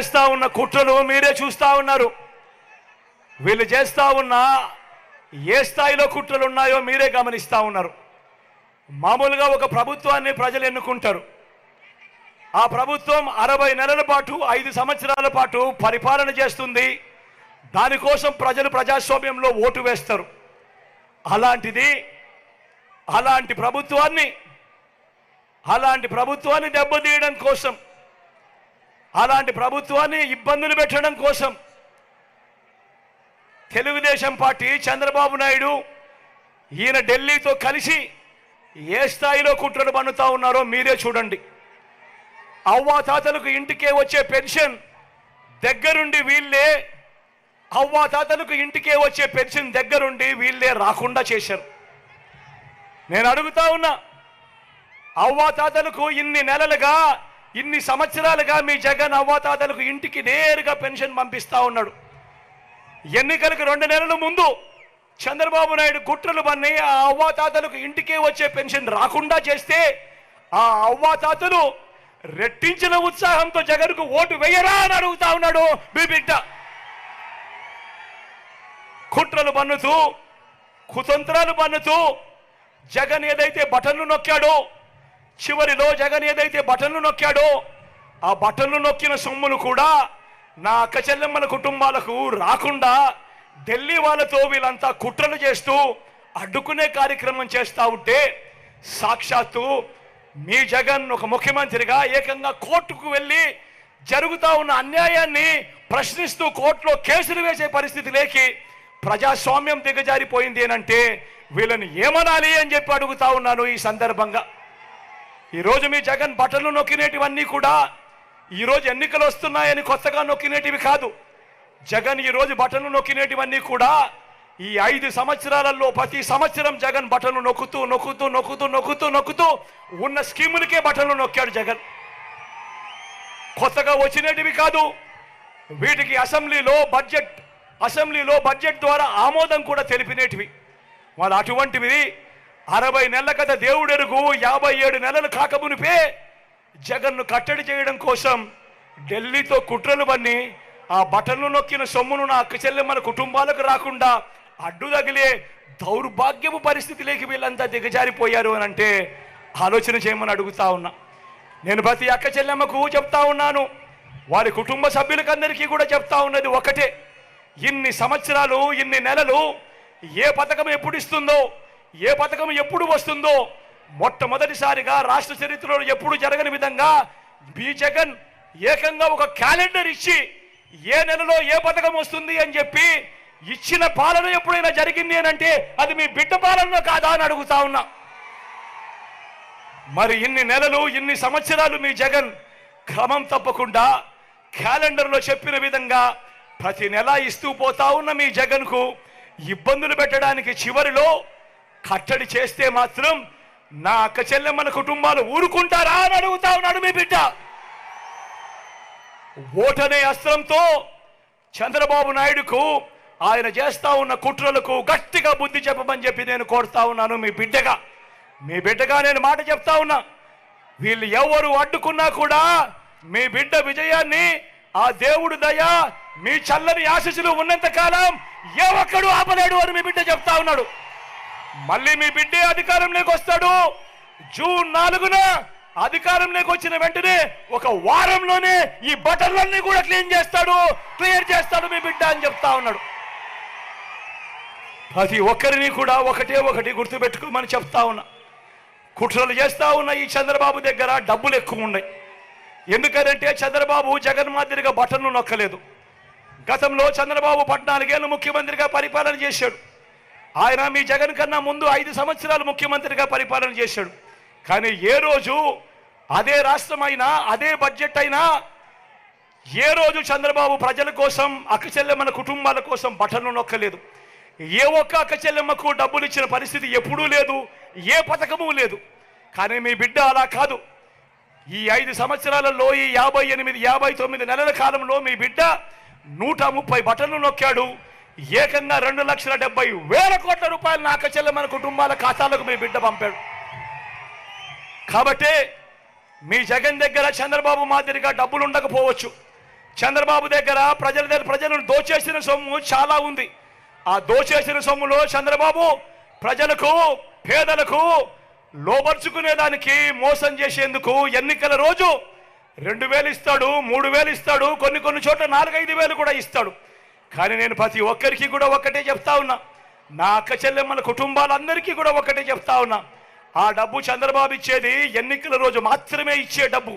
చేస్తా ఉన్న కుట్రలు మీరే చూస్తా ఉన్నారు. వీళ్ళు చేస్తా ఉన్న ఏ స్థాయిలో కుట్రలు ఉన్నాయో మీరే గమనిస్తా ఉన్నారు. మామూలుగా ఒక ప్రభుత్వాన్ని ప్రజలు ఎన్నుకుంటారు. ఆ ప్రభుత్వం 60 నెలల పాటు 5 సంవత్సరాల పాటు పరిపాలన చేస్తుంది. దానికోసం ప్రజలు ప్రజాస్వామ్యంలో ఓటు వేస్తారు. అలాంటి ప్రభుత్వాన్ని దెబ్బతీయడం కోసం, అలాంటి ప్రభుత్వాన్ని ఇబ్బందులు పెట్టడం కోసం తెలుగుదేశం పార్టీ చంద్రబాబు నాయుడు ఈయన ఢిల్లీతో కలిసి ఏ స్థాయిలో కుట్రలు పన్నుతా ఉన్నారో మీరే చూడండి. అవ్వాతాతలకు ఇంటికే వచ్చే పెన్షన్ దగ్గరుండి వీళ్ళే రాకుండా చేశారు. నేను అడుగుతా ఉన్నా, అవ్వాతాతలకు ఇన్ని సంవత్సరాలుగా మీ జగన్ అవ్వాతాతలకు ఇంటికి నేరుగా పెన్షన్ పంపిస్తా ఉన్నాడు. ఎన్నికలకు 2 నెలల ముందు చంద్రబాబు నాయుడు కుట్రలు పన్ని ఆ అవ్వాతాతలకు ఇంటికే వచ్చే పెన్షన్ రాకుండా చేస్తే ఆ అవ్వాతాతలు రెట్టించిన ఉత్సాహంతో జగన్కు ఓటు వేయరా అని అడుగుతా ఉన్నాడు మీ బిడ్డ. కుట్రలు పన్నుతూ, కుతంత్రాలు పన్నుతూ జగన్ ఏదైతే బటన్లు నొక్కాడో, చివరిలో జగన్ ఏదైతే బటన్లు నొక్కాడో ఆ బటన్లు నొక్కిన సొమ్ములు కూడా నా అక్క చెల్లెమ్మల కుటుంబాలకు రాకుండా ఢిల్లీ వాళ్ళతో వీళ్ళంతా కుట్రలు చేస్తూ అడ్డుకునే కార్యక్రమం చేస్తూ ఉంటే సాక్షాత్తు మీ జగన్ ఒక ముఖ్యమంత్రిగా ఏకంగా కోర్టుకు వెళ్ళి జరుగుతూ ఉన్న అన్యాయాన్ని ప్రశ్నిస్తూ కోర్టులో కేసులు వేసే పరిస్థితి లేకి ప్రజాస్వామ్యం దిగజారిపోయింది అంటే వీళ్ళని ఏమనాలి అని చెప్పి అడుగుతా ఉన్నాను. ఈ సందర్భంగా ఈరోజు మీ జగన్ బటన్లు నొక్కినేటివన్నీ కూడా ఈరోజు ఎన్నికలు వస్తున్నాయని కొత్తగా నొక్కినేటివి కాదు. జగన్ ఈరోజు బటన్లు నొక్కినేటివన్నీ కూడా ఈ 5 సంవత్సరాలలో ప్రతి సంవత్సరం జగన్ బటన్లు నొక్కుతూ ఉన్న స్కీములకే బటన్లు నొక్కాడు జగన్. కొత్తగా వచ్చినటివి కాదు. వీటికి అసెంబ్లీలో బడ్జెట్ ద్వారా ఆమోదం కూడా తెలిపినేటివి. వాళ్ళు అటువంటివి 60 నెలల కథ దేవుడెరుగు 57 నెలలు కాకమునిపే జగన్ను కట్టడి చేయడం కోసం ఢిల్లీతో కుట్రలు పన్ని ఆ బటన్లు నొక్కిన సొమ్మును నా అక్క చెల్లెమ్మల కుటుంబాలకు రాకుండా అడ్డు తగిలే దౌర్భాగ్యపు పరిస్థితిలోకి వీళ్ళంతా దిగజారిపోయారు అని అంటే ఆలోచన చేయమని అడుగుతా ఉన్నా. నేను ప్రతి అక్క చెల్లెమ్మకు చెప్తా ఉన్నాను, వారి కుటుంబ సభ్యులకందరికీ కూడా చెప్తా ఉన్నది ఒకటే, ఇన్ని సంవత్సరాలు ఇన్ని నెలలు ఏ పథకం ఎప్పుడు ఇస్తుందో, ఏ పథకం ఎప్పుడు వస్తుందో మొట్టమొదటిసారిగా రాష్ట్ర చరిత్రలో ఎప్పుడు జరగని విధంగా మీ జగన్ ఏకంగా ఒక క్యాలెండర్ ఇచ్చి ఏ నెలలో ఏ పథకం వస్తుంది అని చెప్పి ఇచ్చిన పాలన ఎప్పుడైనా జరిగింది అని అంటే అది మీ బిడ్డ పాలన కాదా అని అడుగుతా ఉన్నా. మరి ఇన్ని నెలలు ఇన్ని సంవత్సరాలు మీ జగన్ క్రమం తప్పకుండా క్యాలెండర్లో చెప్పిన విధంగా ప్రతి నెల ఇస్తూ పోతా ఉన్న మీ జగన్కు ఇబ్బందులు పెట్టడానికి చివరిలో కట్టడి చేస్తే మాత్రం నా అక్క చెల్లెమ్మల కుటుంబాలు ఊరుకుంటారా అని అడుగుతా ఉన్నాడు మీ బిడ్డ. ఓటనే అస్త్రంతో చంద్రబాబు నాయుడుకు ఆయన చేస్తా ఉన్న కుట్రలకు గట్టిగా బుద్ధి చెప్పమని చెప్పి నేను కోరుతా ఉన్నాను. మీ బిడ్డగా నేను మాట చెప్తా ఉన్నా, వీళ్ళు ఎవరు అడ్డుకున్నా కూడా మీ బిడ్డ విజయాన్ని ఆ దేవుడు దయ మీ చల్లని ఆశీస్సులు ఉన్నంత కాలం ఏ ఒక్కడు ఆపలేడు అని మీ బిడ్డ చెప్తా ఉన్నాడు. మళ్ళీ మీ బిడ్డే అధికారంలోకి వస్తాడు. జూన్ 4న అధికారంలోకి వచ్చిన వెంటనే ఒక వారంలోనే ఈ బటన్లన్నీ కూడా క్లియర్ చేస్తాడు మీ బిడ్డ అని చెప్తా ఉన్నాడు. ప్రతి ఒక్కరిని కూడా ఒకటి గుర్తుపెట్టుకోమని చెప్తా ఉన్నా. కుట్రలు చేస్తా ఉన్న ఈ చంద్రబాబు దగ్గర డబ్బులు ఎక్కువ ఉన్నాయి. ఎందుకంటే చంద్రబాబు జగన్ మాదిరిగా బటన్లు నొక్కలేదు. గతంలో చంద్రబాబు 14 ఏళ్ళు ముఖ్యమంత్రిగా పరిపాలన చేశాడు. ఆయన మీ జగన్ కన్నా ముందు 5 సంవత్సరాలు ముఖ్యమంత్రిగా పరిపాలన చేశాడు. కానీ ఏ రోజు అదే రాష్ట్రం అయినా అదే బడ్జెట్ అయినా ఏ రోజు చంద్రబాబు ప్రజల కోసం అక్క చెల్లెమ్మల కుటుంబాల కోసం బటన్లు నొక్కలేదు. ఏ ఒక్క అక్క చెల్లెమ్మకు డబ్బులు ఇచ్చిన పరిస్థితి ఎప్పుడూ లేదు, ఏ పథకము లేదు. కానీ మీ బిడ్డ అలా కాదు. ఈ 5 సంవత్సరాలలో ఈ 59 నెలల కాలంలో మీ బిడ్డ 130 బటన్లు నొక్కాడు. ఏకంగా 2,70,000 కోట్ల రూపాయలు నా అక్క చెల్లెమ్మల కుటుంబాల ఖాతాలకు మీ బిడ్డ పంపాడు. కాబట్టి మీ జగన్ దగ్గర చంద్రబాబు మాదిరిగా డబ్బులు ఉండకపోవచ్చు, చంద్రబాబు దగ్గర ప్రజలను దోచేసిన సొమ్ము చాలా ఉంది. ఆ దోచేసిన సొమ్ములో చంద్రబాబు ప్రజలకు, పేదలకు లోబర్చుకునేదానికి మోసం చేసేందుకు ఎన్నికల రోజు 2,000 ఇస్తాడు, 3,000 ఇస్తాడు, కొన్ని చోట్ల 4-5 కూడా ఇస్తాడు. కానీ నేను ప్రతి ఒక్కరికి కూడా ఒక్కటే చెప్తా ఉన్నా, నా అక్క చెల్లెమ్మల కుటుంబాలందరికీ కూడా ఒక్కటే చెప్తా ఉన్నా, ఆ డబ్బు చంద్రబాబు ఇచ్చేది ఎన్నికల రోజు మాత్రమే ఇచ్చే డబ్బు.